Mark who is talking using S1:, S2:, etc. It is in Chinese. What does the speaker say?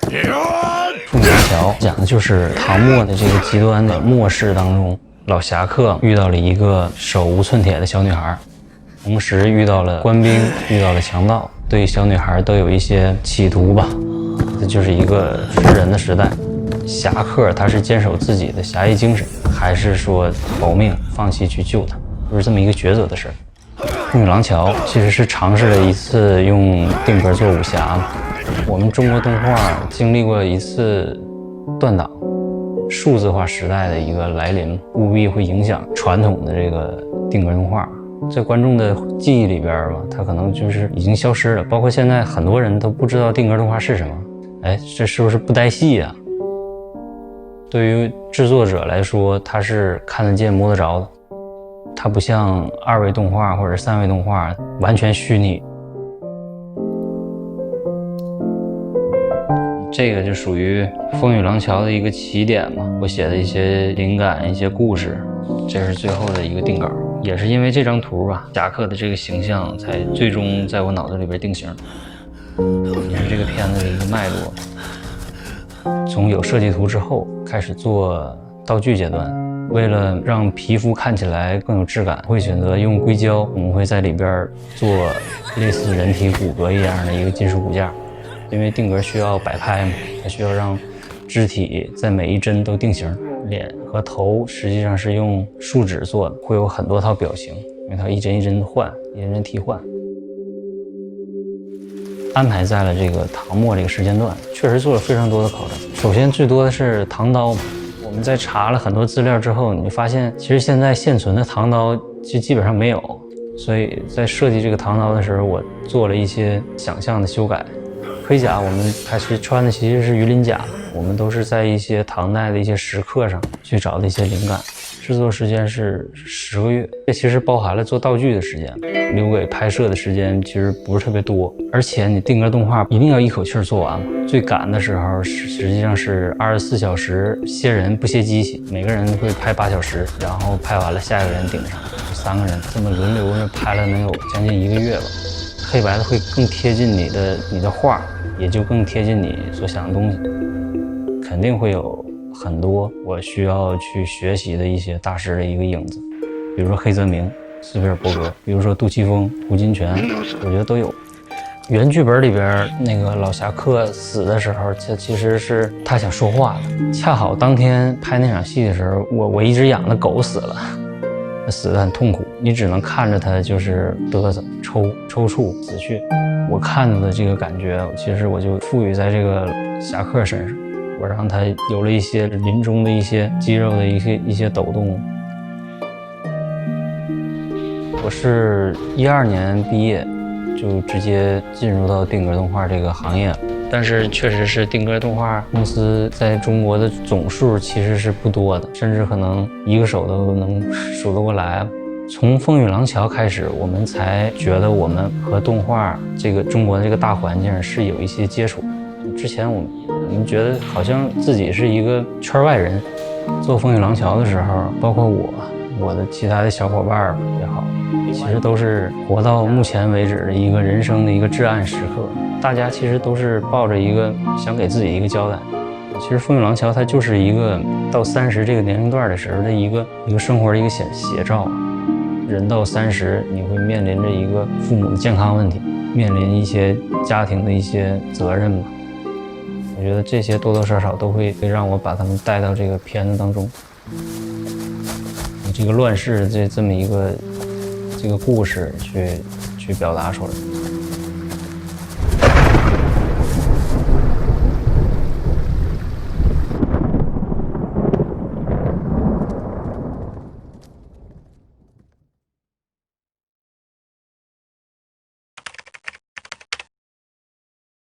S1: 凤阳桥讲的就是唐末的这个极端的末世当中，老侠客遇到了一个手无寸铁的小女孩，同时遇到了官兵，遇到了强盗，对小女孩都有一些企图吧。这就是一个吃人的时代。侠客他是坚守自己的侠义精神，还是说保命放弃去救她，就是这么一个抉择的事儿。凤羽廊桥其实是尝试了一次用定格做武侠。我们中国动画经历过一次断档，数字化时代的一个来临，务必会影响传统的这个定格动画。在观众的记忆里边吧，它可能就是已经消失了。包括现在很多人都不知道定格动画是什么。哎，这是不是不带戏啊？对于制作者来说，它是看得见摸得着的，它不像2维动画或者3维动画完全虚拟。这个就属于风雨廊桥的一个起点嘛，我写的一些灵感、一些故事，这是最后的一个定稿。也是因为这张图吧，侠客的这个形象才最终在我脑子里边定型，也是这个片子的一个脉络。从有设计图之后开始做道具阶段，为了让皮肤看起来更有质感，会选择用硅胶，我们会在里边做类似人体骨骼一样的一个金属骨架。因为定格需要摆拍嘛，它需要让肢体在每一帧都定型。脸和头实际上是用树脂做的，会有很多套表情，因为它一帧一帧换，一帧帧替换。安排在了这个唐末这个时间段，确实做了非常多的考证。首先最多的是唐刀，我们在查了很多资料之后，你就发现其实现在现存的唐刀就基本上没有，所以在设计这个唐刀的时候，我做了一些想象的修改。盔甲我们开始穿的其实是鱼鳞甲，我们都是在一些唐代的一些石刻上去找的一些灵感。制作时间是10个月，这其实包含了做道具的时间，留给拍摄的时间其实不是特别多。而且你定格动画一定要一口气做完，最赶的时候实际上是24小时歇人不歇机器，每个人会拍8小时，然后拍完了下一个人顶上，3个人这么轮流着拍了能有将近1个月吧。黑白的会更贴近你的画，也就更贴近你所想的东西。肯定会有很多我需要去学习的一些大师的一个影子，比如说黑泽明、斯皮尔伯格，比如说杜琪峰、胡金铨，我觉得都有。原剧本里边那个老侠客死的时候，其实是他想说话的。恰好当天拍那场戏的时候，我一直养的狗死了，死得很痛苦，你只能看着他就是嘚瑟、抽搐、死去。我看到的这个感觉，其实我就赋予在这个侠客身上，我让他有了一些临终的一些肌肉的一些抖动。我是12年毕业，就直接进入到定格动画这个行业，但是确实是定格动画公司在中国的总数其实是不多的，甚至可能一个手都能数得过来。从风雨廊桥开始，我们才觉得我们和动画这个中国的这个大环境是有一些接触。之前我们觉得好像自己是一个圈外人，做风雨廊桥的时候，包括我的其他的小伙伴也好，其实都是活到目前为止的一个人生的一个至暗时刻。大家其实都是抱着一个想给自己一个交代。其实风雨廊桥它就是一个到30这个年龄段的时候的一个生活的一个写照。人到30，你会面临着一个父母的健康问题，面临一些家庭的一些责任吧。我觉得这些多多少少都会让我把他们带到这个片子当中。这个乱世这么一个这个故事去表达出来。